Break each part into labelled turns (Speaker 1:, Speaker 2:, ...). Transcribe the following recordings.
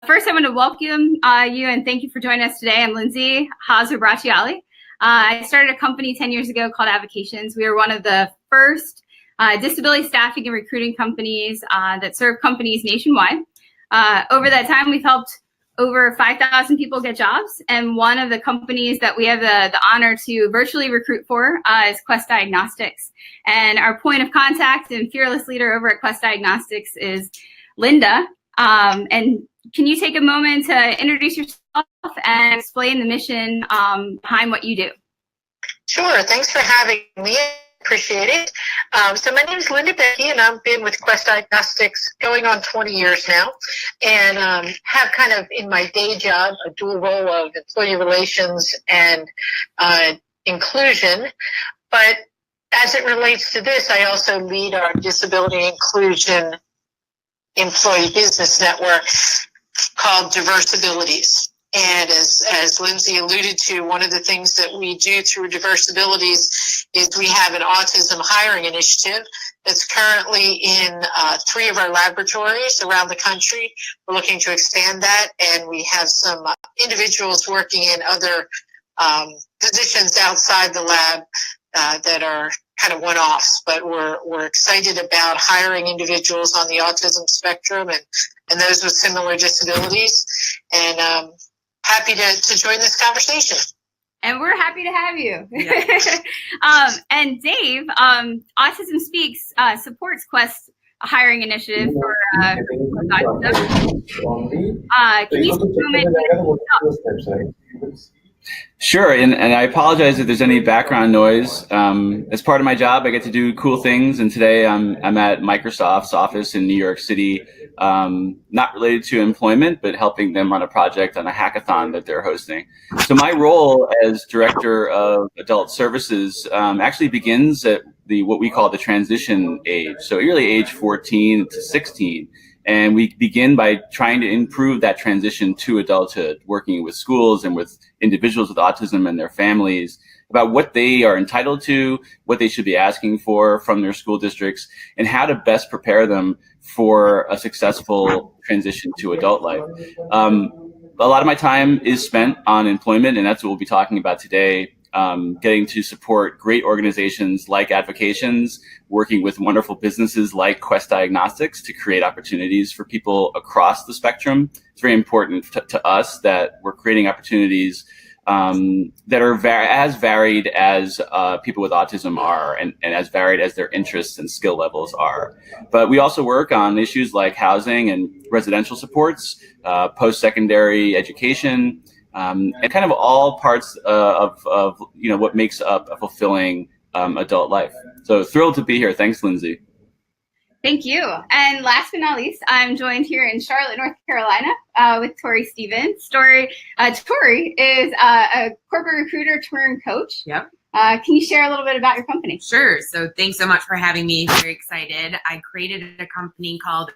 Speaker 1: First, I want to welcome you and thank you for joining us today. I'm Lindsay Haas-Bracciali. I started a company 10 years ago called Avocations. We were one of the first disability staffing and recruiting companies that serve companies nationwide. Over that time, we've helped over 5,000 people get jobs, and one of the companies that we have the honor to virtually recruit for is Quest Diagnostics. And our point of contact and fearless leader over at Quest Diagnostics is Linda. And can you take a moment to introduce yourself and explain the mission behind what you do?
Speaker 2: Sure. Thanks for having me. Appreciate it. So my name is Linda Becky, and I've been with Quest Diagnostics going on 20 years now, and have kind of in my day job a dual role of employee relations and inclusion. But as it relates to this, I also lead our disability inclusion employee business network called Diversabilities. And as Lindsay alluded to, one of the things that we do through Diversabilities is we have an autism hiring initiative that's currently in 3 of our laboratories around the country. We're looking to expand that, and we have some individuals working in other positions outside the lab that are kind of one-offs, but we're excited about hiring individuals on the autism spectrum and those with similar disabilities, and happy to join this conversation.
Speaker 1: And we're happy to have you.
Speaker 2: Yeah.
Speaker 1: And Dave, Autism Speaks supports Quest hiring initiative for autism. Can you
Speaker 3: Sure, and I apologize if there's any background noise. As part of my job, I get to do cool things, and today I'm at Microsoft's office in New York City, not related to employment, but helping them on a project on a hackathon that they're hosting. So my role as Director of Adult Services actually begins at what we call the transition age, so really age 14 to 16. And we begin by trying to improve that transition to adulthood, working with schools and with individuals with autism and their families about what they are entitled to, what they should be asking for from their school districts, and how to best prepare them for a successful transition to adult life. A lot of my time is spent on employment, and that's what we'll be talking about today. Getting to support great organizations like Avocations, working with wonderful businesses like Quest Diagnostics to create opportunities for people across the spectrum. It's very important to us that we're creating opportunities that are as varied as people with autism are, and as varied as their interests and skill levels are. But we also work on issues like housing and residential supports, post-secondary education, and kind of all parts of what makes up a fulfilling adult life. So thrilled to be here. Thanks, Lindsay.
Speaker 1: Thank you. And last but not least, I'm joined here in Charlotte, North Carolina, with Tori Stevens. Tori is a corporate recruiter turned coach.
Speaker 4: Yep.
Speaker 1: Can you share a little bit about your company?
Speaker 4: Sure. So thanks so much for having me. Very excited. I created a company called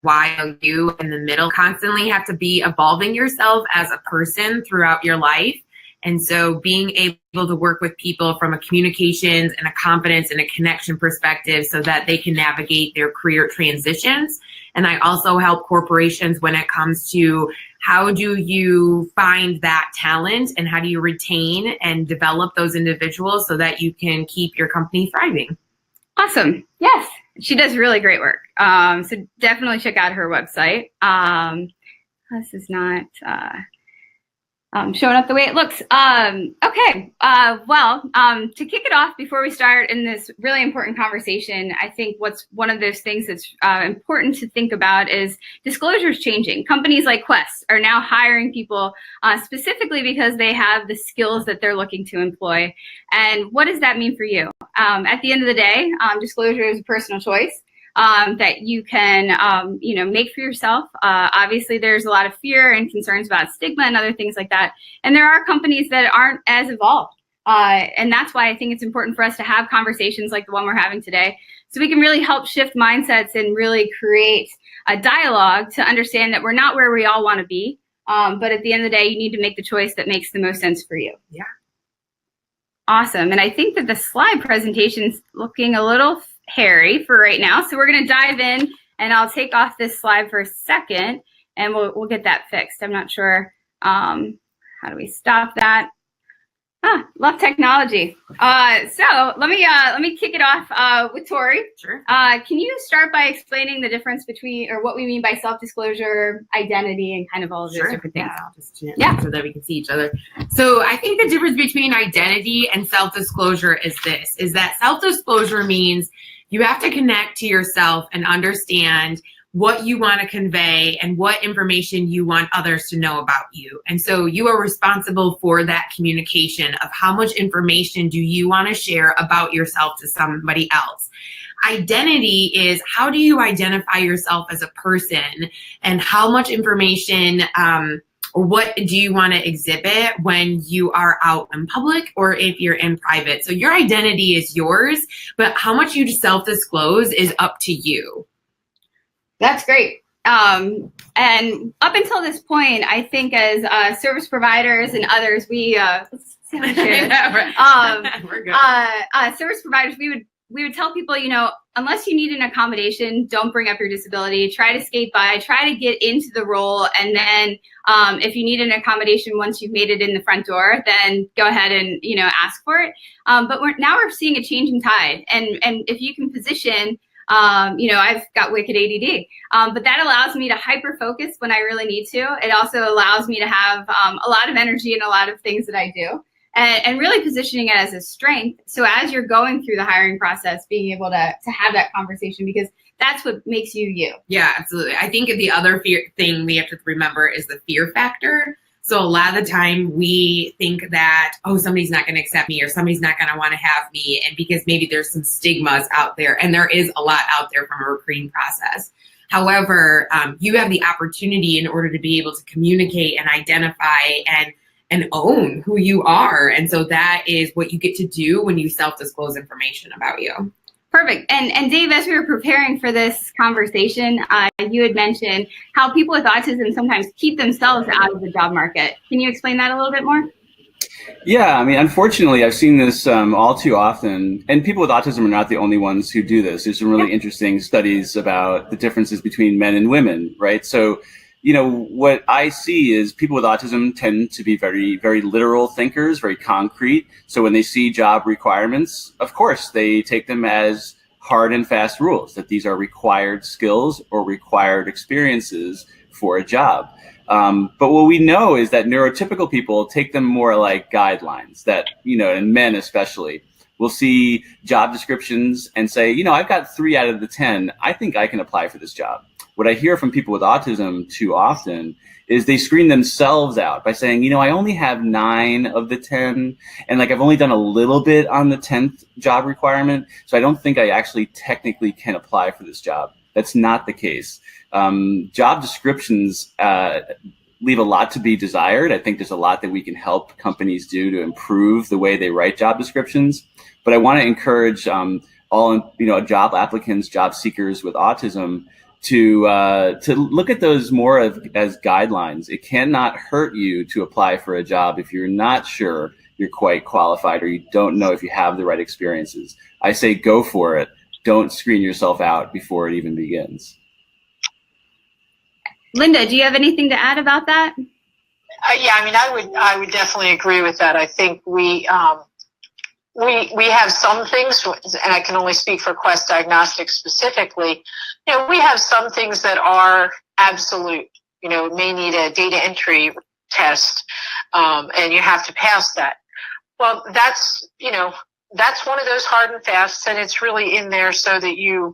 Speaker 4: while you in the middle constantly have to be evolving yourself as a person throughout your life. And so being able to work with people from a communications and a confidence and a connection perspective so that they can navigate their career transitions. And I also help corporations when it comes to how do you find that talent and how do you retain and develop those individuals so that you can keep your company thriving.
Speaker 1: Awesome. Yes. She does really great work. So definitely check out her website. This is not showing up the way it looks. Okay. Well, to kick it off before we start in this really important conversation, I think what's one of those things that's important to think about is disclosures changing. Companies like Quest are now hiring people specifically because they have the skills that they're looking to employ. And what does that mean for you? At the end of the day, disclosure is a personal choice that you can, make for yourself. Obviously, there's a lot of fear and concerns about stigma and other things like that. And there are companies that aren't as evolved. And that's why I think it's important for us to have conversations like the one we're having today, so we can really help shift mindsets and really create a dialogue to understand that we're not where we all want to be. But at the end of the day, you need to make the choice that makes the most sense for you.
Speaker 4: Yeah.
Speaker 1: Awesome. And I think that the slide presentation's looking a little Harry for right now. So we're going to dive in, and I'll take off this slide for a second, and we'll get that fixed. I'm not sure. How do we stop that? Love technology. So let me kick it off with Tori.
Speaker 4: Sure.
Speaker 1: Can you start by explaining the difference between, or what we mean by self-disclosure, identity, and kind of all of those different things?
Speaker 4: Yeah, I'll just so that we can see each other. So I think the difference between identity and self-disclosure is that self-disclosure means you have to connect to yourself and understand what you want to convey and what information you want others to know about you. And so you are responsible for that communication of how much information do you want to share about yourself to somebody else. Identity is how do you identify yourself as a person, and how much information or what do you want to exhibit when you are out in public or if you're in private. So your identity is yours, but how much you self-disclose is up to you.
Speaker 1: That's great. And up until this point, I think as service providers and others, we're good. Service providers, we would tell people, unless you need an accommodation, don't bring up your disability. Try to skate by. Try to get into the role, and then if you need an accommodation once you've made it in the front door, then go ahead and ask for it. But now we're seeing a change in tide, and if you can position. I've got wicked ADD, but that allows me to hyper focus when I really need to. It also allows me to have a lot of energy in a lot of things that I do, and really positioning it as a strength. So as you're going through the hiring process, being able to have that conversation, because that's what makes you you.
Speaker 4: Yeah, absolutely. I think the other thing we have to remember is the fear factor. So a lot of the time we think that, somebody's not going to accept me, or somebody's not going to want to have me. And because maybe there's some stigmas out there, and there is a lot out there from a recruiting process. However, you have the opportunity in order to be able to communicate and identify and own who you are. And so that is what you get to do when you self-disclose information about you.
Speaker 1: Perfect. And Dave, as we were preparing for this conversation, you had mentioned how people with autism sometimes keep themselves out of the job market. Can you explain that a little bit more?
Speaker 3: Yeah, I mean, unfortunately, I've seen this all too often, and people with autism are not the only ones who do this. There's some really interesting studies about the differences between men and women, right? So, what I see is people with autism tend to be very, very literal thinkers, very concrete. So when they see job requirements, of course, they take them as hard and fast rules, that these are required skills or required experiences for a job. But what we know is that neurotypical people take them more like guidelines, that, and men especially, will see job descriptions and say, I've got 3 out of the 10. I think I can apply for this job. What I hear from people with autism too often is they screen themselves out by saying, I only have 9 of the 10, and I've only done a little bit on the 10th job requirement, so I don't think I actually technically can apply for this job. That's not the case. Job descriptions leave a lot to be desired. I think there's a lot that we can help companies do to improve the way they write job descriptions, but I want to encourage all job applicants, job seekers with autism to look at those more as guidelines. It cannot hurt you to apply for a job if you're not sure you're quite qualified or you don't know if you have the right experiences. I say go for it. Don't screen yourself out before it even begins.
Speaker 1: Linda, do you have anything to add about that?
Speaker 2: Yeah, I would definitely agree with that. I think we have some things, and I can only speak for Quest Diagnostics specifically. We have some things that are absolute. It may need a data entry test, and you have to pass that. Well, that's one of those hard and fasts, and it's really in there so that you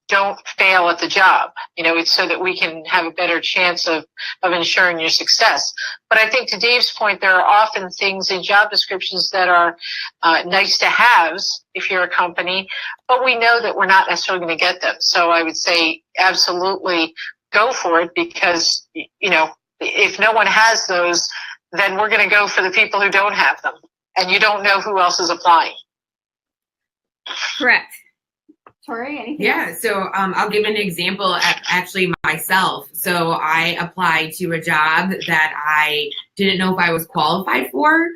Speaker 2: don't fail at the job. It's so that we can have a better chance of ensuring your success. But I think to Dave's point, there are often things in job descriptions that are nice to haves if you're a company, but we know that we're not necessarily going to get them. So I would say absolutely go for it, because, if no one has those, then we're going to go for the people who don't have them, and you don't know who else is applying.
Speaker 1: Correct. Tori, anything else?
Speaker 4: So I'll give an example actually myself. So I applied to a job that I didn't know if I was qualified for.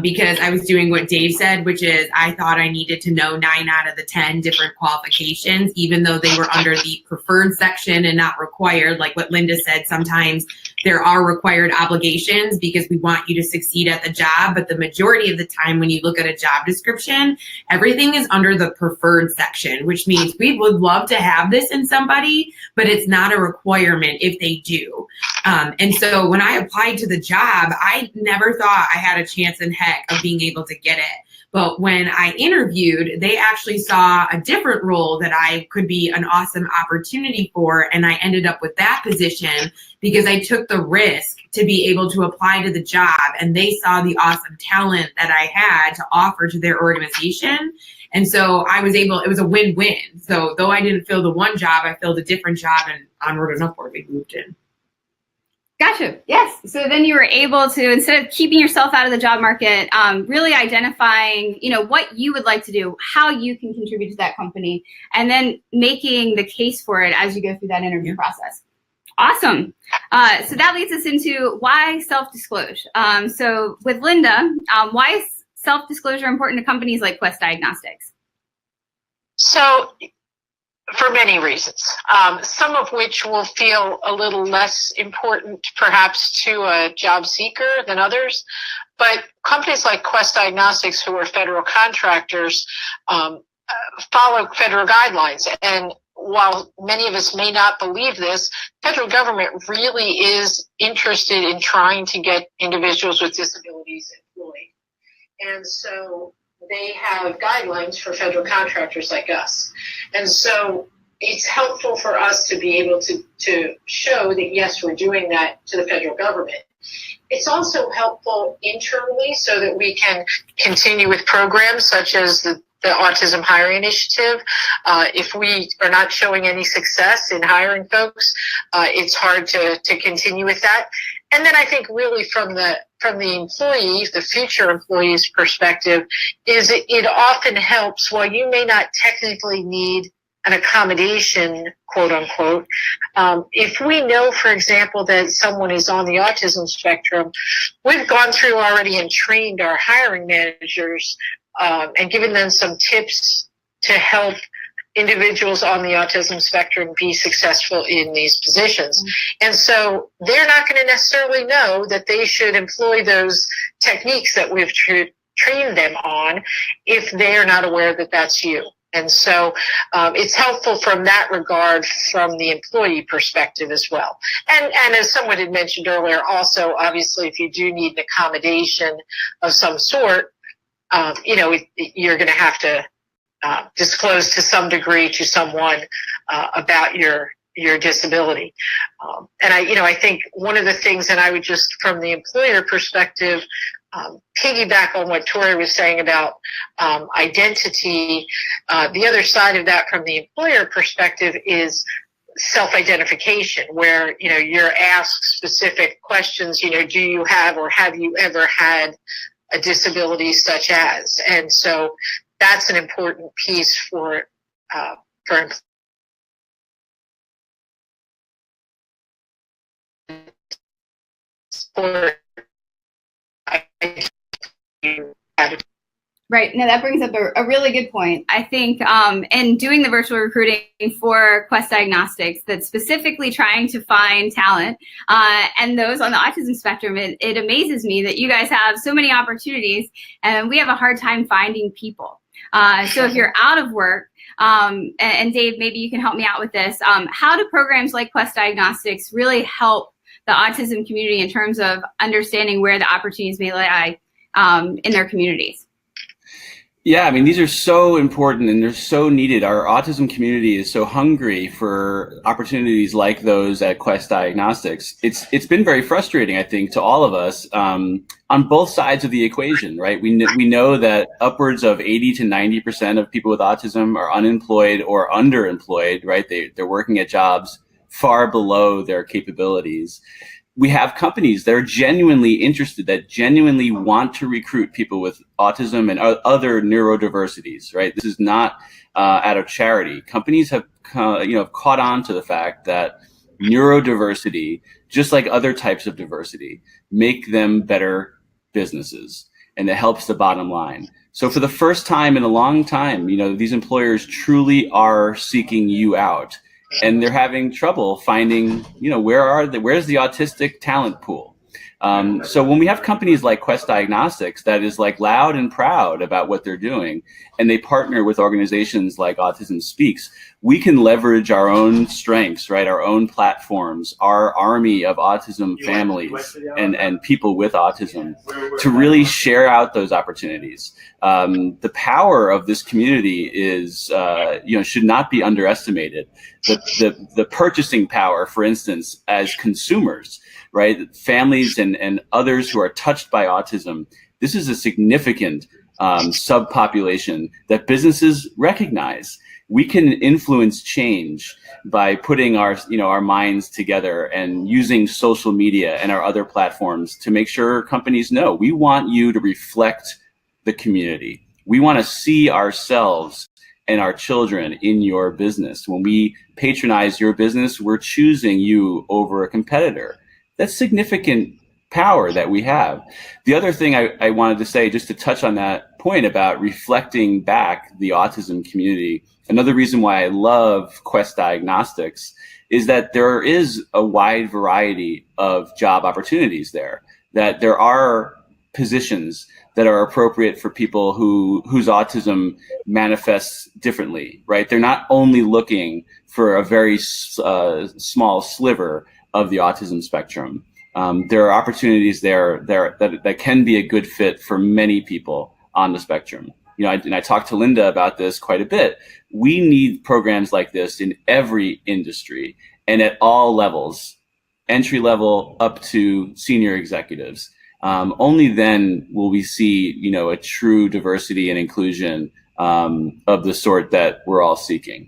Speaker 4: because I was doing what Dave said, which is I thought I needed to know 9 out of the 10 different qualifications, even though they were under the preferred section and not required. Like what Linda said, sometimes there are required obligations because we want you to succeed at the job. But the majority of the time when you look at a job description, everything is under the preferred section, which means we would love to have this in somebody, but it's not a requirement if they do. And so when I applied to the job, I never thought I had a chance in heck of being able to get it. But when I interviewed, they actually saw a different role that I could be an awesome opportunity for. And I ended up with that position because I took the risk to be able to apply to the job. And they saw the awesome talent that I had to offer to their organization. And so I was able, it was a win-win. So though I didn't fill the one job, I filled a different job, and onward and upward we moved in.
Speaker 1: Gotcha. Yes. So then you were able to, instead of keeping yourself out of the job market, really identifying, what you would like to do, how you can contribute to that company, and then making the case for it as you go through that interview process. Awesome. So that leads us into why self-disclose. So with Linda, why is self-disclosure important to companies like Quest Diagnostics?
Speaker 2: So for many reasons, some of which will feel a little less important perhaps to a job seeker than others. But companies like Quest Diagnostics, who are federal contractors, follow federal guidelines. And while many of us may not believe this, federal government really is interested in trying to get individuals with disabilities employed. And so they have guidelines for federal contractors like us. And so it's helpful for us to be able to show that, yes, we're doing that to the federal government. It's also helpful internally so that we can continue with programs such as the Autism Hiring Initiative. If we are not showing any success in hiring folks, it's hard to continue with that. And then I think really from the employee, the future employee's perspective, is it often helps, while you may not technically need an accommodation, quote unquote, if we know, for example, that someone is on the autism spectrum, we've gone through already and trained our hiring managers and given them some tips to help individuals on the autism spectrum be successful in these positions. And so they're not going to necessarily know that they should employ those techniques that we've trained them on if they're not aware that that's you. And so it's helpful from that regard from the employee perspective as well. And as someone had mentioned earlier, also, obviously, if you do need an accommodation of some sort, you're going to have to disclose to some degree to someone about your disability. And I think one of the things, and I would just from the employer perspective, piggyback on what Tori was saying about identity. The other side of that from the employer perspective is self-identification, where you're asked specific questions. Do you have or have you ever had a disability such as? And so that's an important piece for
Speaker 1: Right. No, that brings up a really good point. I think in doing the virtual recruiting for Quest Diagnostics, that's specifically trying to find talent and those on the autism spectrum, it amazes me that you guys have so many opportunities and we have a hard time finding people. So if you're out of work, and Dave, maybe you can help me out with this, how do programs like Quest Diagnostics really help the autism community in terms of understanding where the opportunities may lie in their communities?
Speaker 3: Yeah, I mean, these are so important and they're so needed. Our autism community is so hungry for opportunities like those at Quest Diagnostics. It's been very frustrating, I think, to all of us on both sides of the equation, right? We know that upwards of 80 to 90% of people with autism are unemployed or underemployed, right? They're working at jobs far below their capabilities. We have companies that are genuinely interested, that genuinely want to recruit people with autism and other neurodiversities, right? This is not out of charity. Companies have caught on to the fact that neurodiversity, just like other types of diversity, make them better businesses. and it helps the bottom line. So for the first time in a long time, these employers truly are seeking you out, and they're having trouble finding, where's the autistic talent pool? So when we have companies like Quest Diagnostics that is like loud and proud about what they're doing, and they partner with organizations like Autism Speaks, we can leverage our own strengths, right? Our own platforms, our army of autism families and people with autism to really share out those opportunities. The power of this community is, should not be underestimated. The purchasing power, for instance, as consumers, right? Families and others who are touched by autism. This is a significant subpopulation that businesses recognize. We can influence change by putting our minds together and using social media and our other platforms to make sure companies know we want you to reflect the community. We want to see ourselves and our children in your business. When we patronize your business, we're choosing you over a competitor. That's significant power that we have. The other thing I wanted to say, just to touch on that point about reflecting back the autism community, another reason why I love Quest Diagnostics is that there is a wide variety of job opportunities there, that there are positions that are appropriate for people whose autism manifests differently, right? They're not only looking for a very small sliver of the autism spectrum. There are opportunities there that can be a good fit for many people on the spectrum. And I talked to Linda about this quite a bit. We need programs like this in every industry and at all levels, entry level up to senior executives. Only then will we see, a true diversity and inclusion of the sort that we're all seeking.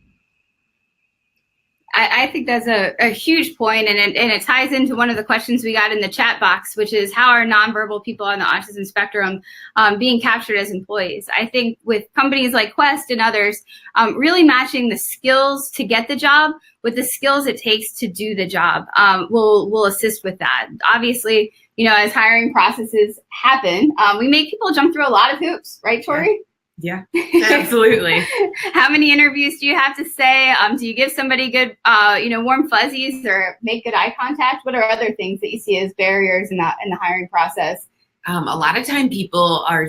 Speaker 1: I think that's a huge point, and it ties into one of the questions we got in the chat box, which is how are nonverbal people on the autism spectrum being captured as employees? I think with companies like Quest and others, really matching the skills to get the job with the skills it takes to do the job will assist with that. Obviously, as hiring processes happen, we make people jump through a lot of hoops, right, Tori?
Speaker 4: Yeah, absolutely.
Speaker 1: How many interviews do you have to say? Do you give somebody good, warm fuzzies or make good eye contact? What are other things that you see as barriers in the hiring process?
Speaker 4: A lot of time people are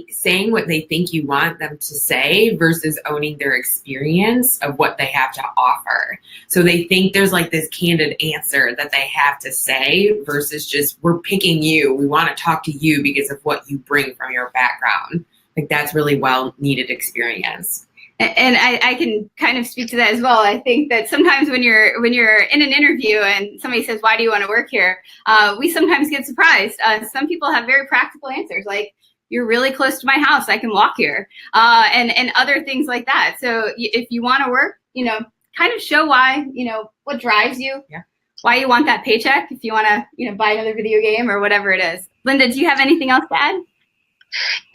Speaker 4: saying what they think you want them to say versus owning their experience of what they have to offer. So they think there's like this candid answer that they have to say versus just, we're picking you. We want to talk to you because of what you bring from your background. Like that's really well needed experience.
Speaker 1: And I can kind of speak to that as well. I think that sometimes when you're in an interview and somebody says, why do you want to work here? We sometimes get surprised. Some people have very practical answers like, you're really close to my house, I can walk here, and other things like that. So if you want to work, kind of show why, what drives you, why you want that paycheck, if you want to, buy another video game or whatever it is. Linda, do you have anything else to add?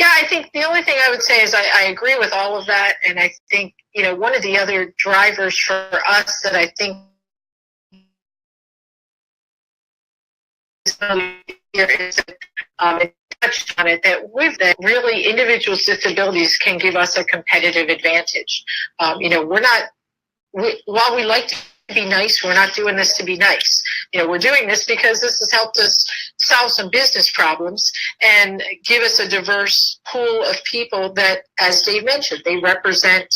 Speaker 2: Yeah, I think the only thing I would say is I agree with all of that. And I think, one of the other drivers for us that I think is touched on it, that with that, really individuals' disabilities can give us a competitive advantage. While we like to be nice, we're not doing this to be nice. We're doing this because this has helped us solve some business problems and give us a diverse pool of people that, as Dave mentioned, they represent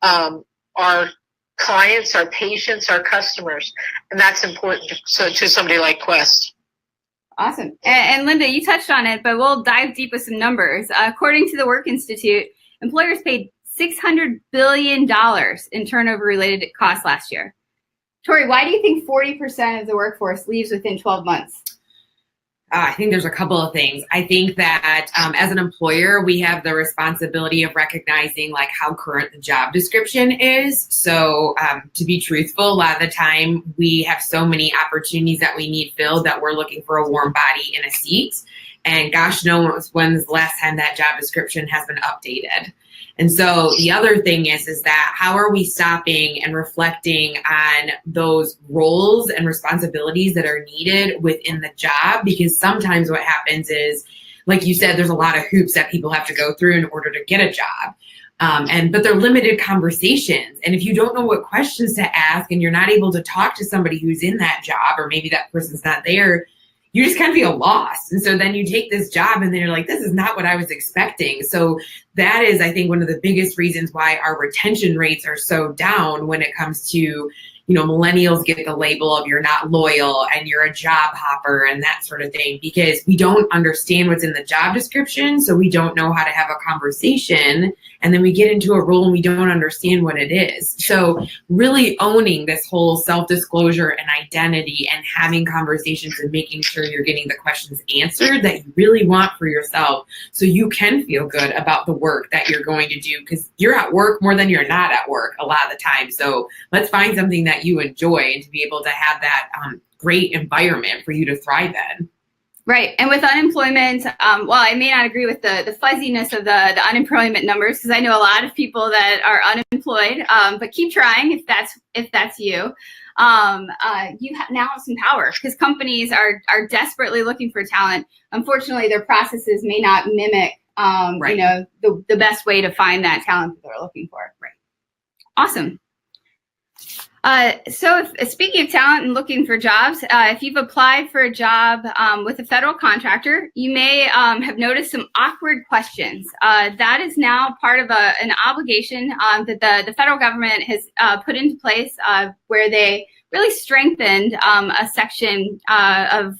Speaker 2: our clients, our patients, our customers, and that's important to somebody like Quest.
Speaker 1: Awesome. And Linda, you touched on it, but we'll dive deep with some numbers. According to the Work Institute, employers paid $600 billion in turnover-related costs last year. Tori, why do you think 40% of the workforce leaves within 12 months?
Speaker 4: I think there's a couple of things. I think that as an employer, we have the responsibility of recognizing like how current the job description is. So to be truthful, a lot of the time we have so many opportunities that we need filled that we're looking for a warm body in a seat. And gosh knows when's the last time that job description has been updated. And so the other thing is that how are we stopping and reflecting on those roles and responsibilities that are needed within the job? Because sometimes what happens is like you said, there's a lot of hoops that people have to go through in order to get a job. But they're limited conversations. And if you don't know what questions to ask and you're not able to talk to somebody who's in that job, or maybe that person's not there, you just kind of feel lost. And so then you take this job and then you're like, this is not what I was expecting. So that is, I think, one of the biggest reasons why our retention rates are so down when it comes to, millennials get the label of you're not loyal and you're a job hopper and that sort of thing, because we don't understand what's in the job description. So we don't know how to have a conversation. And then we get into a role and we don't understand what it is. So really owning this whole self-disclosure and identity and having conversations and making sure you're getting the questions answered that you really want for yourself, so you can feel good about the work that you're going to do, because you're at work more than you're not at work a lot of the time. So let's find something that you enjoy and to be able to have that great environment for you to thrive in.
Speaker 1: Right. And with unemployment, well, I may not agree with the fuzziness of the unemployment numbers, because I know a lot of people that are unemployed, but keep trying if that's you. You now have some power, because companies are desperately looking for talent. Unfortunately, their processes may not mimic,
Speaker 4: Right.
Speaker 1: the best way to find that talent that they're looking for. Right. Awesome. So speaking of talent and looking for jobs, if you've applied for a job with a federal contractor, you may have noticed some awkward questions. That is now part of an obligation that the federal government has put into place, where they really strengthened a section of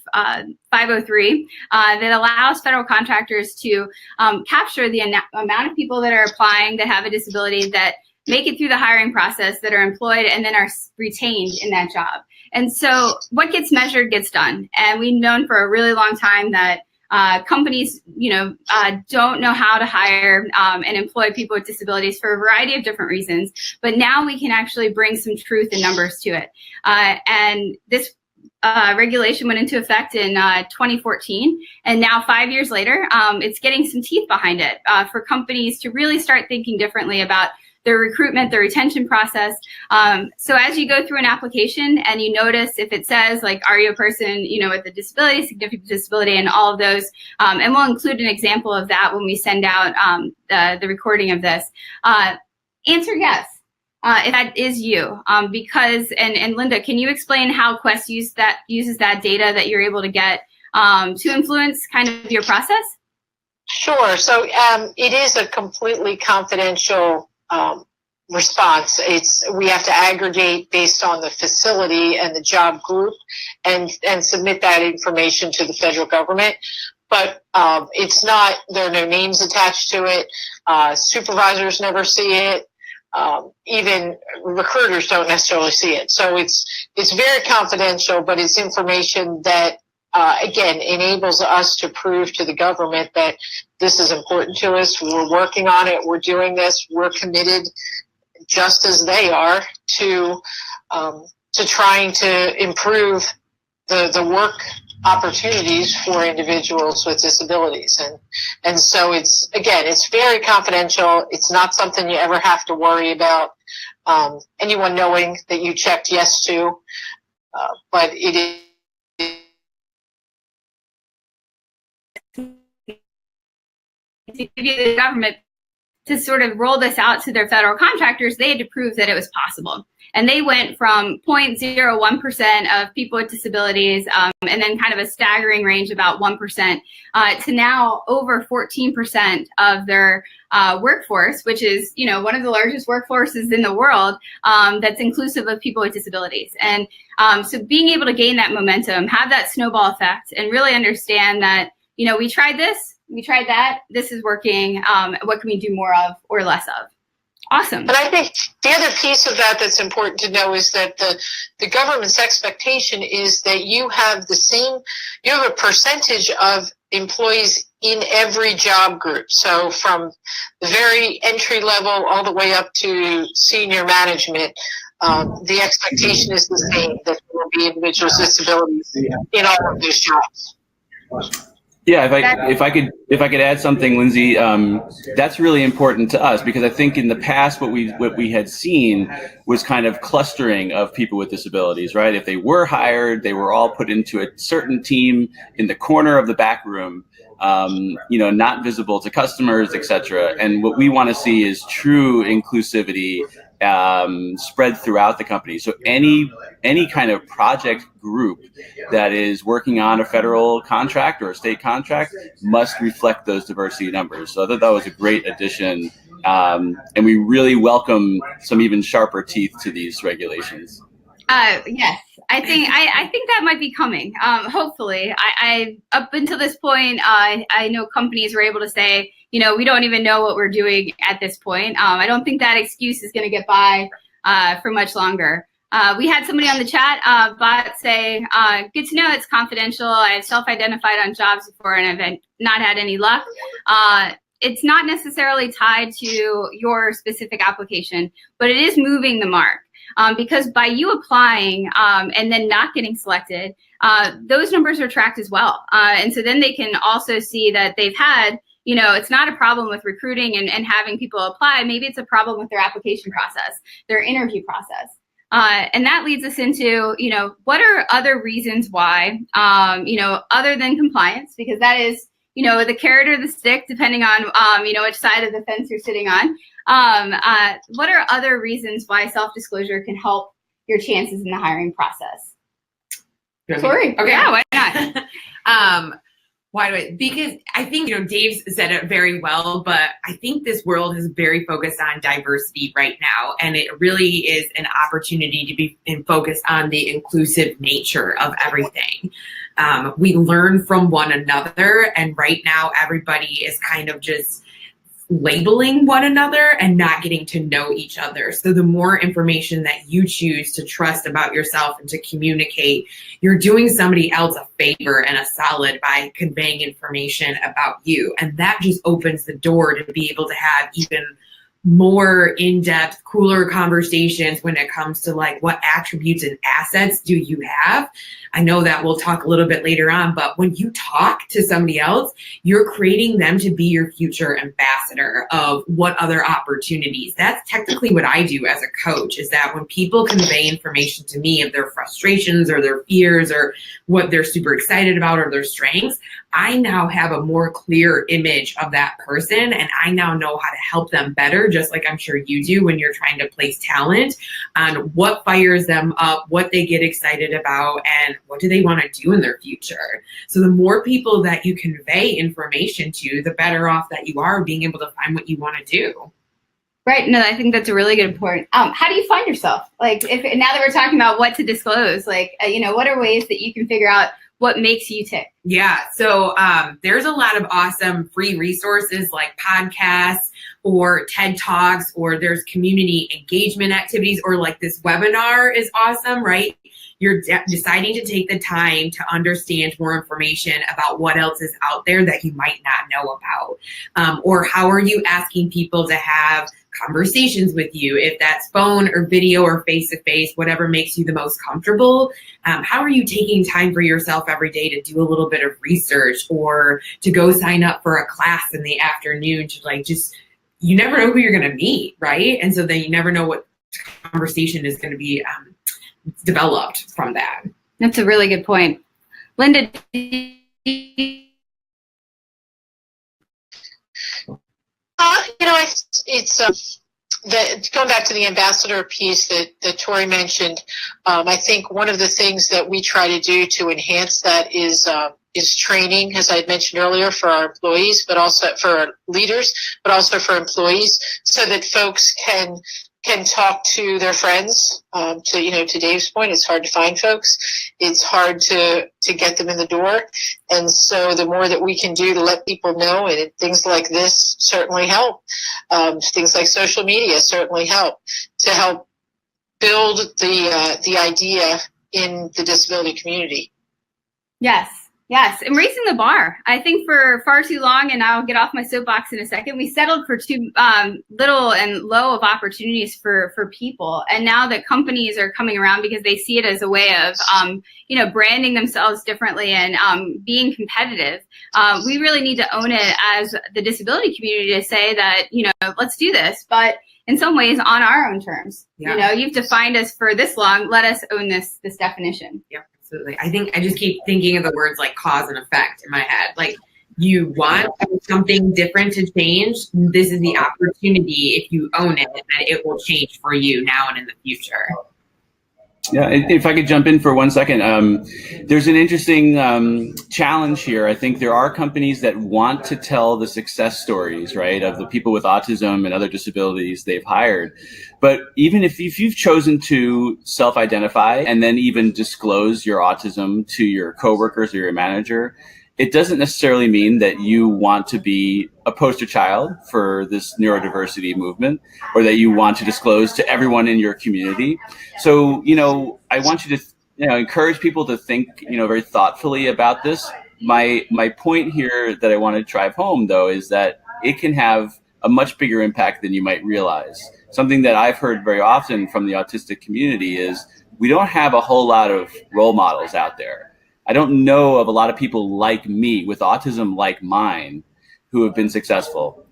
Speaker 1: 503 that allows federal contractors to capture the amount of people that are applying that have a disability, that make it through the hiring process, that are employed and then are retained in that job. And so what gets measured gets done. And we've known for a really long time that companies, don't know how to hire and employ people with disabilities for a variety of different reasons. But now we can actually bring some truth and numbers to it. And this regulation went into effect in 2014, and now 5 years later, it's getting some teeth behind it for companies to really start thinking differently about their recruitment, their retention process. So as you go through an application and you notice if it says, like, are you a person, with a disability, significant disability, and all of those, and we'll include an example of that when we send out the recording of this, answer yes. If that is you, because, and Linda, can you explain how Quest uses that data that you're able to get to influence kind of your process?
Speaker 2: Sure. So it is a completely confidential response. We have to aggregate based on the facility and the job group, and submit that information to the federal government. But it's not. There are no names attached to it. Supervisors never see it. Even recruiters don't necessarily see it. So it's very confidential, but it's information that again enables us to prove to the government that this is important to us. We're working on it. We're doing this. We're committed, just as they are, to trying to improve the work opportunities for individuals with disabilities. And so it's very confidential. It's not something you ever have to worry about anyone knowing that you checked yes to, but it is.
Speaker 1: To give you the government to sort of roll this out to their federal contractors, they had to prove that it was possible. And they went from 0.01% of people with disabilities, and then kind of a staggering range, about 1%, to now over 14% of their workforce, which is, one of the largest workforces in the world, that's inclusive of people with disabilities. And so being able to gain that momentum, have that snowball effect, and really understand that, we tried this, we tried that, this is working, what can we do more of or less of? Awesome.
Speaker 2: And I think the other piece of that that's important to know is that the government's expectation is that you have a percentage of employees in every job group. So from the very entry level all the way up to senior management, the expectation is the same, that there will be individuals with disabilities in all of those jobs.
Speaker 3: Yeah, if I could add something, Lindsay, that's really important to us, because I think in the past what we had seen was kind of clustering of people with disabilities, right? If they were hired, they were all put into a certain team in the corner of the back room, not visible to customers, etc. And what we want to see is true inclusivity spread throughout the company. So any kind of project group that is working on a federal contract or a state contract must reflect those diversity numbers. So I thought that was a great addition, and we really welcome some even sharper teeth to these regulations.
Speaker 1: Yes, I think that might be coming. Hopefully, I up until this point, I know companies were able to say, we don't even know what we're doing at this point. I don't think that excuse is going to get by for much longer. We had somebody on the chat bot say, good to know it's confidential. I've self-identified on jobs before and I've not had any luck. It's not necessarily tied to your specific application, but it is moving the mark. Because by you applying and then not getting selected, those numbers are tracked as well. And so then they can also see that they've had, it's not a problem with recruiting and having people apply. Maybe it's a problem with their application process, their interview process. And that leads us into, what are other reasons why, other than compliance, because that is, the carrot or the stick, depending on, which side of the fence you're sitting on. What are other reasons why self-disclosure can help your chances in the hiring process? Tori, okay. Yeah, why not?
Speaker 4: Because I think, Dave said it very well, but I think this world is very focused on diversity right now. And it really is an opportunity to be focused on the inclusive nature of everything. We learn from one another. And right now, everybody is kind of just labeling one another and not getting to know each other. So the more information that you choose to trust about yourself and to communicate, you're doing somebody else a favor and a solid by conveying information about you. And that just opens the door to be able to have even more in-depth, cooler conversations when it comes to what attributes and assets do you have. I know that we'll talk a little bit later on, but when you talk to somebody else, you're creating them to be your future ambassador of what other opportunities. That's technically what I do as a coach, is that when people convey information to me of their frustrations or their fears or what they're super excited about or their strengths, I now have a more clear image of that person, and I now know how to help them better, just like I'm sure you do when you're trying to place talent, on what fires them up, what they get excited about, and what do they want to do in their future. So the more people that you convey information to, the better off that you are being able to find what you want to do.
Speaker 1: Right. No, I think that's a really good point. How do you find yourself? Now that we're talking about what to disclose, what are ways that you can figure out what makes you tick?
Speaker 4: Yeah. So there's a lot of awesome free resources like podcasts or TED Talks, or there's community engagement activities, or this webinar is awesome, right? You're deciding to take the time to understand more information about what else is out there that you might not know about. Or how are you asking people to have conversations with you, if that's phone or video or face-to-face, whatever makes you the most comfortable. How are you taking time for yourself every day to do a little bit of research, or to go sign up for a class in the afternoon to you never know who you're going to meet, right? And so then you never know what conversation is going to be developed from that.
Speaker 1: That's a really good point. Linda,
Speaker 2: it's going back to the ambassador piece that Tori mentioned. I think one of the things that we try to do to enhance that is training, as I had mentioned earlier, for our employees, but also for our leaders, but also for employees, so that folks can talk to their friends. To Dave's point, it's hard to find folks. It's hard to get them in the door. And so the more that we can do to let people know, and things like this certainly help. Things like social media certainly help to help build the idea in the disability community.
Speaker 1: Yes, and raising the bar. I think for far too long, and I'll get off my soapbox in a second, we settled for too little and low of opportunities for people. And now that companies are coming around because they see it as a way of, branding themselves differently and being competitive, we really need to own it as the disability community to say that, let's do this, but in some ways on our own terms.
Speaker 4: Yeah.
Speaker 1: You've defined us for this long, let us own this definition.
Speaker 4: Yeah. Absolutely. I think I just keep thinking of the words like cause and effect in my head. you want something different to change, this is the opportunity, if you own it, that it will change for you now and in the future.
Speaker 3: Yeah, if I could jump in for 1 second, there's an interesting challenge here. I think there are companies that want to tell the success stories, right, of the people with autism and other disabilities they've hired. But even if you've chosen to self-identify and then even disclose your autism to your coworkers or your manager, it doesn't necessarily mean that you want to be a poster child for this neurodiversity movement or that you want to disclose to everyone in your community. So, I want you to, encourage people to think, very thoughtfully about this. My point here that I want to drive home, though, is that it can have a much bigger impact than you might realize. Something that I've heard very often from the autistic community is we don't have a whole lot of role models out there. I don't know of a lot of people like me with autism like mine who have been successful.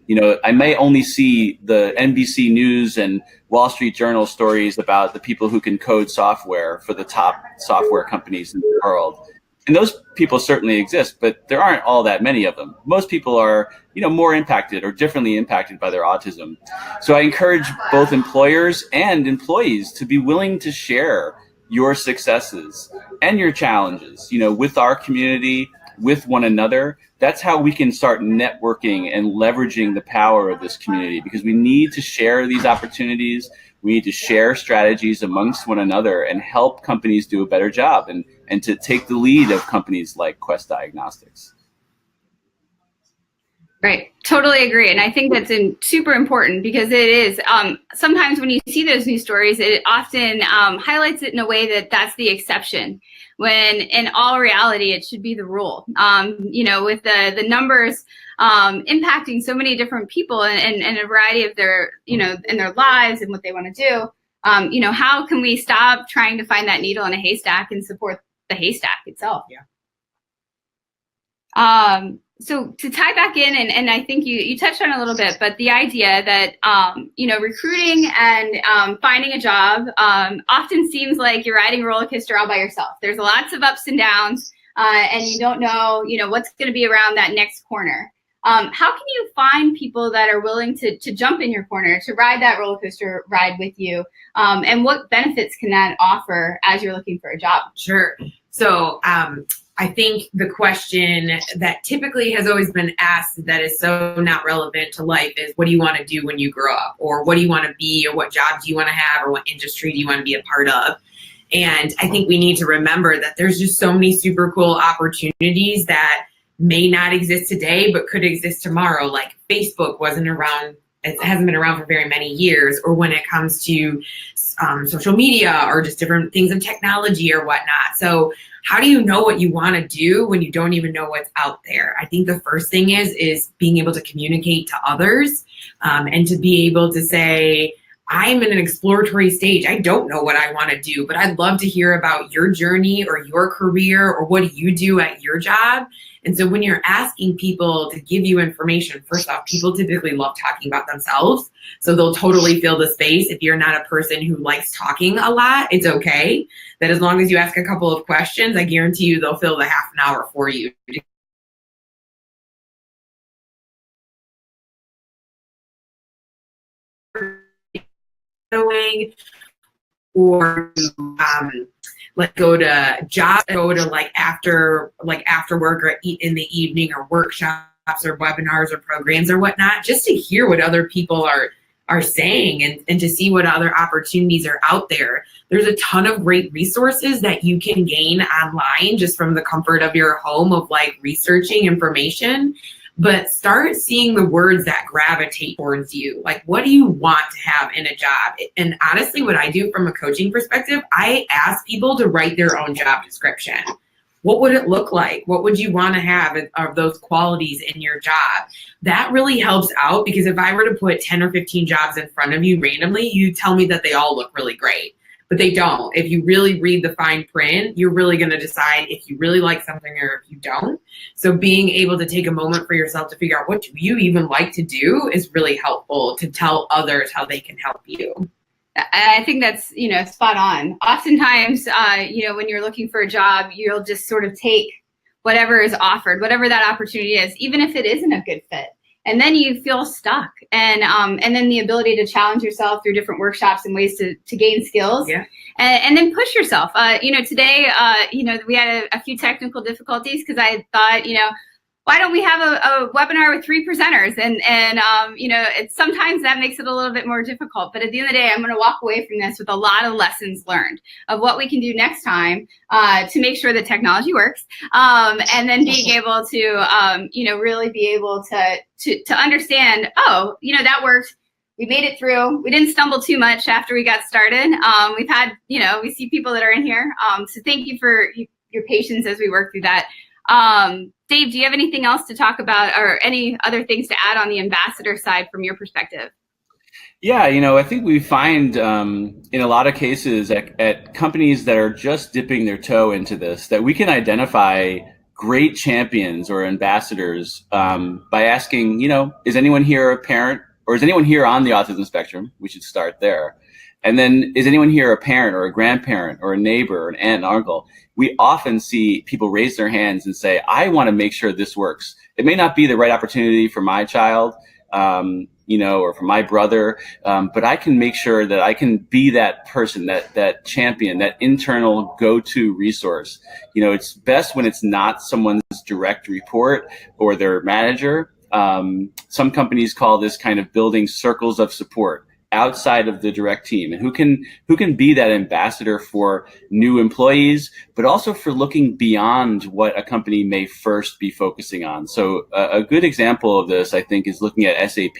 Speaker 3: I may only see the NBC News and Wall Street Journal stories about the people who can code software for the top software companies in the world. And those people certainly exist, but there aren't all that many of them. Most people are, more impacted or differently impacted by their autism. So I encourage both employers and employees to be willing to share your successes and your challenges, with our community, with one another. That's how we can start networking and leveraging the power of this community, because we need to share these opportunities. We need to share strategies amongst one another and help companies do a better job and to take the lead of companies like Quest Diagnostics.
Speaker 1: Right. Totally agree. And I think that's super important because it is sometimes when you see those news stories, it often highlights it in a way that that's the exception, when in all reality, it should be the rule. With the numbers impacting so many different people and a variety of their, in their lives and what they want to do, how can we stop trying to find that needle in a haystack and support the haystack itself?
Speaker 4: Yeah.
Speaker 1: So to tie back in, and I think you touched on it a little bit, but the idea that, recruiting and finding a job often seems like you're riding a roller coaster all by yourself. There's lots of ups and downs, and you don't know, what's going to be around that next corner. How can you find people that are willing to jump in your corner, to ride that roller coaster ride with you? And what benefits can that offer as you're looking for a job?
Speaker 4: Sure. So, I think the question that typically has always been asked that is so not relevant to life is, what do you want to do when you grow up? Or what do you want to be? Or what job do you want to have? Or what industry do you want to be a part of? And I think we need to remember that there's just so many super cool opportunities that may not exist today, but could exist tomorrow. Like Facebook wasn't around. It hasn't been around for very many years, or when it comes to social media or just different things of technology or whatnot. So how do you know what you want to do when you don't even know what's out there? I think the first thing is being able to communicate to others and to be able to say, I'm in an exploratory stage. I don't know what I want to do, but I'd love to hear about your journey or your career or what do you do at your job. And so when you're asking people to give you information, first off, people typically love talking about themselves. So they'll totally fill the space. If you're not a person who likes talking a lot, it's okay. That as long as you ask a couple of questions, I guarantee you they'll fill the half an hour for you. Or go to jobs, go to after work or in the evening, or workshops or webinars or programs or whatnot, just to hear what other people are saying and to see what other opportunities are out there. There's a ton of great resources that you can gain online just from the comfort of your home of researching information. But start seeing the words that gravitate towards you. What do you want to have in a job? And honestly, what I do from a coaching perspective, I ask people to write their own job description. What would it look like? What would you want to have of those qualities in your job? That really helps out, because if I were to put 10 or 15 jobs in front of you randomly, you tell me that they all look really great. But they don't. If you really read the fine print, you're really going to decide if you really like something or if you don't. So being able to take a moment for yourself to figure out what do you even like to do is really helpful to tell others how they can help you.
Speaker 1: I think that's, spot on. Oftentimes, when you're looking for a job, you'll just sort of take whatever is offered, whatever that opportunity is, even if it isn't a good fit. And then you feel stuck, and then the ability to challenge yourself through different workshops and ways to gain skills, and then push yourself. Today, we had a few technical difficulties because I thought, why don't we have a webinar with 3 presenters? And sometimes that makes it a little bit more difficult. But at the end of the day, I'm going to walk away from this with a lot of lessons learned of what we can do next time to make sure that technology works, and then being able to, really be able to understand, that worked. We made it through. We didn't stumble too much after we got started. We've had, we see people that are in here. So thank you for your patience as we work through that. Dave, do you have anything else to talk about or any other things to add on the ambassador side from your perspective?
Speaker 3: Yeah, I think we find in a lot of cases at companies that are just dipping their toe into this, that we can identify great champions or ambassadors by asking, is anyone here a parent, or is anyone here on the autism spectrum? We should start there. And then, is anyone here a parent or a grandparent or a neighbor or an aunt and uncle? We often see people raise their hands and say, I want to make sure this works. It may not be the right opportunity for my child, or for my brother, but I can make sure that I can be that person, that champion, that internal go-to resource. It's best when it's not someone's direct report or their manager. Some companies call this kind of building circles of support outside of the direct team, and who can be that ambassador for new employees, but also for looking beyond what a company may first be focusing on. So a good example of this, I think, is looking at SAP.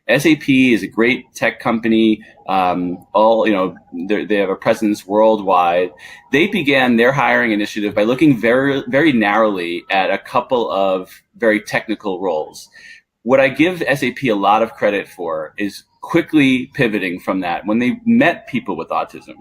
Speaker 3: SAP is a great tech company. They have a presence worldwide. They began their hiring initiative by looking very, very narrowly at a couple of very technical roles. What I give SAP a lot of credit for is quickly pivoting from that. When they met people with autism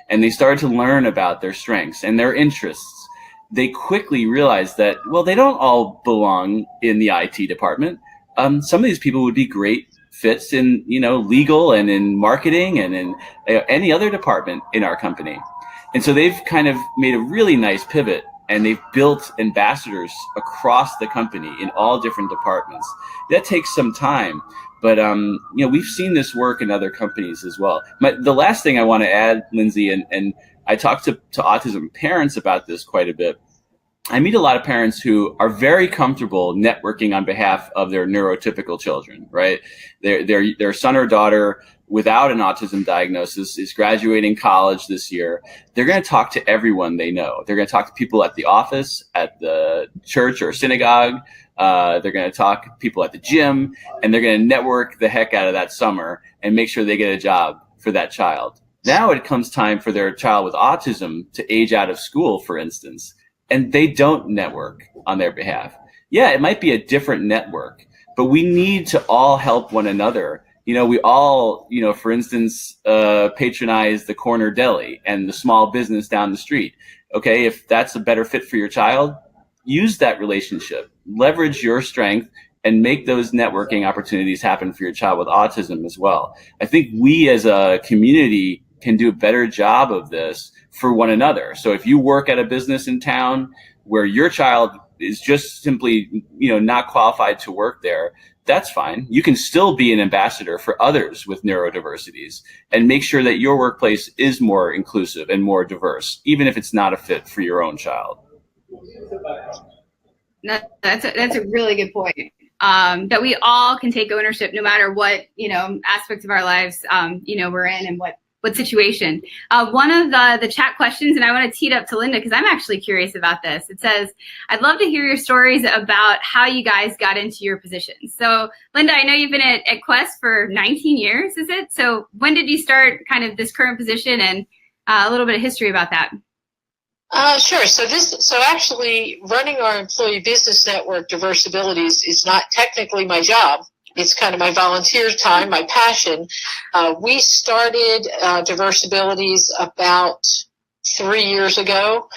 Speaker 3: and they started to learn about their strengths and their interests, they quickly realized that, well, they don't all belong in the IT department. Some of these people would be great fits in, legal and in marketing and in any other department in our company. And so they've kind of made a really nice pivot, and they've built ambassadors across the company in all different departments. That takes some time, but we've seen this work in other companies as well. The last thing I want to add, Lindsay, and I talk to autism parents about this quite a bit. I meet a lot of parents who are very comfortable networking on behalf of their neurotypical children, right? Their son or daughter without an autism diagnosis is graduating college this year. They're going to talk to everyone they know. They're going to talk to people at the office, at the church or synagogue. They're going to talk to people at the gym, and they're going to network the heck out of that summer and make sure they get a job for that child. Now it comes time for their child with autism to age out of school, for instance, and they don't network on their behalf. Yeah, it might be a different network, but we need to all help one another. We all, for instance, patronize the corner deli and the small business down the street. Okay, if that's a better fit for your child, use that relationship, leverage your strength, and make those networking opportunities happen for your child with autism as well. I think we as a community can do a better job of this for one another. So if you work at a business in town where your child is just simply, not qualified to work there, that's fine. You can still be an ambassador for others with neurodiversities and make sure that your workplace is more inclusive and more diverse, even if it's not a fit for your own child.
Speaker 1: That's a really good point. That we all can take ownership no matter what, aspects of our lives, we're in and what situation. One of the chat questions, and I want to tee it up to Linda because I'm actually curious about this. It says, I'd love to hear your stories about how you guys got into your positions. So Linda, I know you've been at Quest for 19 years, is it? So when did you start kind of this current position, and a little bit of history about that?
Speaker 2: Sure. So actually running our employee business network, Diverse Abilities, is not technically my job. It's kind of my volunteer time, my passion. We started Diverse Abilities about 3 years ago.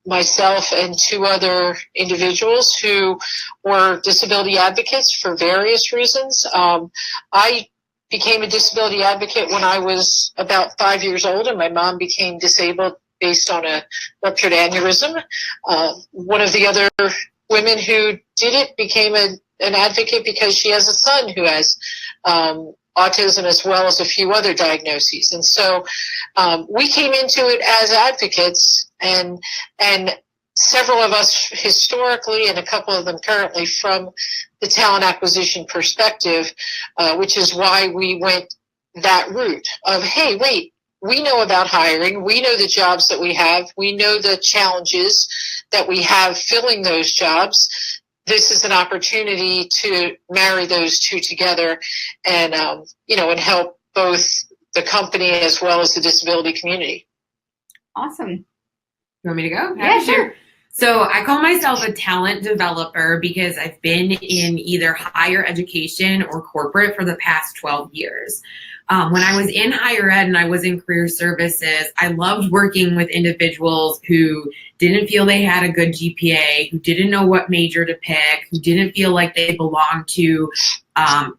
Speaker 2: Myself and 2 other individuals who were disability advocates for various reasons. I became a disability advocate when I was about 5 years old, and my mom became disabled based on a ruptured aneurysm. One of the other women who did it became an advocate because she has a son who has autism as well as a few other diagnoses. And so we came into it as advocates, and several of us historically and a couple of them currently from the talent acquisition perspective, which is why we went that route of, hey, wait, we know about hiring. We know the jobs that we have. We know the challenges that we have filling those jobs. This is an opportunity to marry those two together and, and help both the company as well as the disability community.
Speaker 1: Awesome.
Speaker 4: You want me to go?
Speaker 1: Yeah, sure.
Speaker 4: So I call myself a talent developer because I've been in either higher education or corporate for the past 12 years. When I was in higher ed and I was in career services, I loved working with individuals who didn't feel they had a good GPA, who didn't know what major to pick, who didn't feel like they belonged to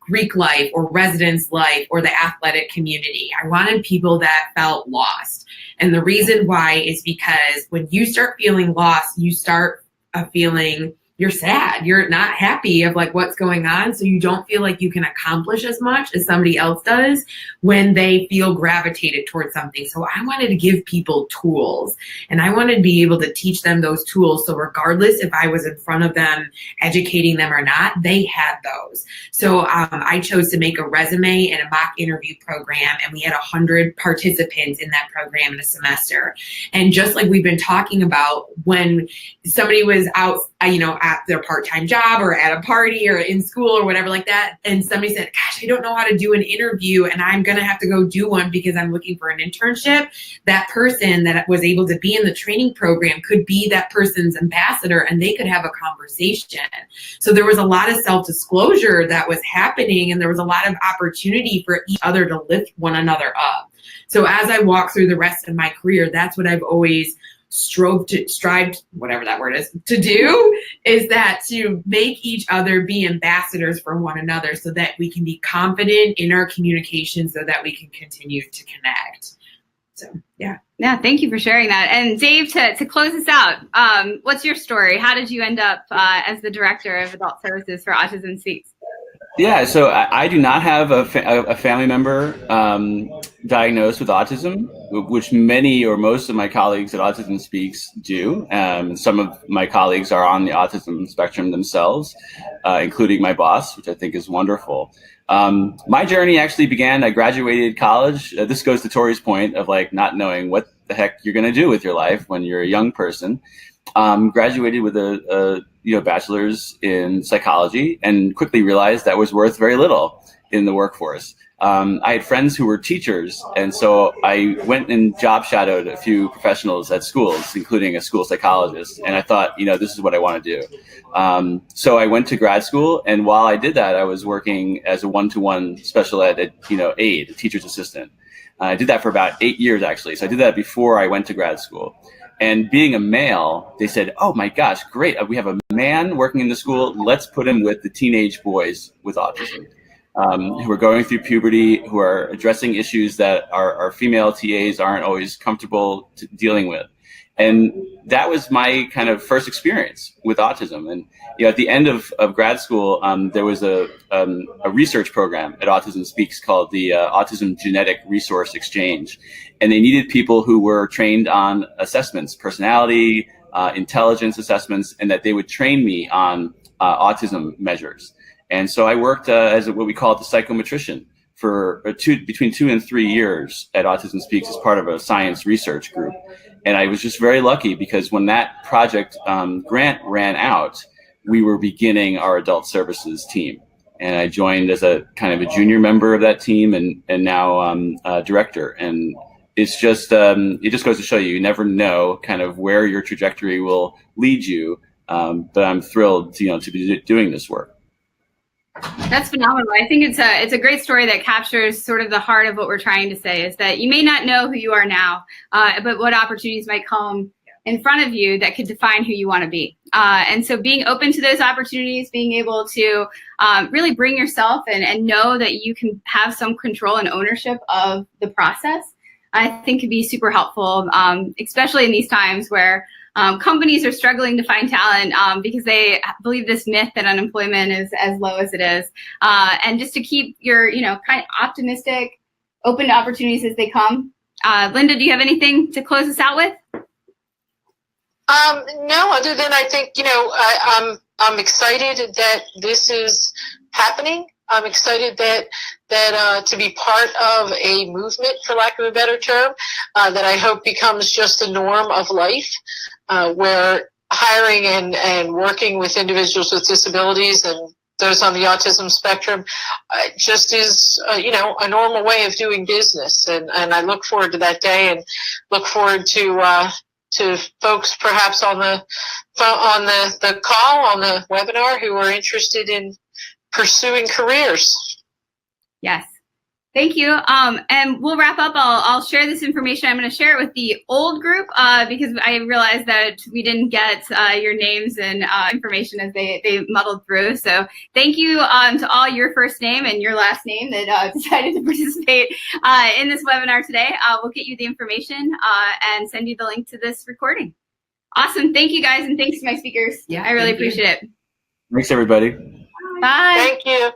Speaker 4: Greek life or residence life or the athletic community. I wanted people that felt lost. And the reason why is because when you start feeling lost, you start feeling you're sad. You're not happy of like what's going on. So you don't feel like you can accomplish as much as somebody else does when they feel gravitated towards something. So I wanted to give people tools, and I wanted to be able to teach them those tools. So regardless if I was in front of them, educating them or not, they had those. So I chose to make a resume and a mock interview program, and we had 100 participants in that program in a semester. And just like we've been talking about, when somebody was out, at their part-time job or at a party or in school or whatever like that, and somebody said, gosh, I don't know how to do an interview and I'm going to have to go do one because I'm looking for an internship, that person that was able to be in the training program could be that person's ambassador and they could have a conversation. So there was a lot of self-disclosure that was happening, and there was a lot of opportunity for each other to lift one another up. So as I walk through the rest of my career, that's what I've always strived, whatever that word is, to do, is that to make each other be ambassadors for one another so that we can be confident in our communication so that we can continue to connect. So, yeah.
Speaker 1: Yeah, thank you for sharing that. And Dave, to close us out, what's your story? How did you end up as the director of adult services for Autism Speaks?
Speaker 3: Yeah, so I do not have a family member diagnosed with autism, which many or most of my colleagues at Autism Speaks do. Some of my colleagues are on the autism spectrum themselves, including my boss, which I think is wonderful. My journey actually began, I graduated college. This goes to Tori's point of like not knowing what the heck you're going to do with your life when you're a young person. Graduated with a bachelor's in psychology, and quickly realized that was worth very little in the workforce. I had friends who were teachers, and so I went and job shadowed a few professionals at schools, including a school psychologist, and I thought, this is what I want to do. So I went to grad school, and while I did that, I was working as a one-to-one special ed, aide, a teacher's assistant. I did that for about 8 years, actually. So I did that before I went to grad school. And being a male, they said, oh my gosh, great. We have a man working in the school. Let's put him with the teenage boys with autism, who are going through puberty, who are addressing issues that our female TAs aren't always comfortable dealing with. And that was my kind of first experience with autism. And at the end of grad school, there was a research program at Autism Speaks called the Autism Genetic Resource Exchange. And they needed people who were trained on assessments, personality, intelligence assessments, and that they would train me on autism measures. And so I worked as what we call the psychometrician for between 2 and 3 years at Autism Speaks as part of a science research group. And I was just very lucky because when that project grant ran out, we were beginning our adult services team. And I joined as a kind of a junior member of that team, and now I'm director. And it's just, it just goes to show you never know kind of where your trajectory will lead you. But I'm thrilled, to be doing this work.
Speaker 1: That's phenomenal. I think it's a great story that captures sort of the heart of what we're trying to say, is that you may not know who you are now, but what opportunities might come in front of you that could define who you want to be. And so being open to those opportunities, being able to really bring yourself and know that you can have some control and ownership of the process I think could be super helpful, especially in these times where companies are struggling to find talent because they believe this myth that unemployment is as low as it is. And just to keep your, kind of optimistic, open to opportunities as they come. Linda, do you have anything to close us out with?
Speaker 2: No, other than I think, I'm excited that this is happening. I'm excited that to be part of a movement, for lack of a better term, that I hope becomes just the norm of life, where hiring and working with individuals with disabilities and those on the autism spectrum just is, a normal way of doing business. And I look forward to that day and look forward to folks perhaps on the call, on the webinar, who are interested in pursuing careers.
Speaker 1: Yes. Thank you. And we'll wrap up. I'll share this information. I'm going to share it with the old group because I realized that we didn't get your names and information as they muddled through. So thank you to all your first name and your last name that decided to participate in this webinar today. We'll get you the information and send you the link to this recording. Awesome. Thank you, guys. And thanks to my speakers.
Speaker 4: Yeah,
Speaker 1: I really appreciate it.
Speaker 3: Thanks, everybody.
Speaker 1: Bye.
Speaker 2: Thank you.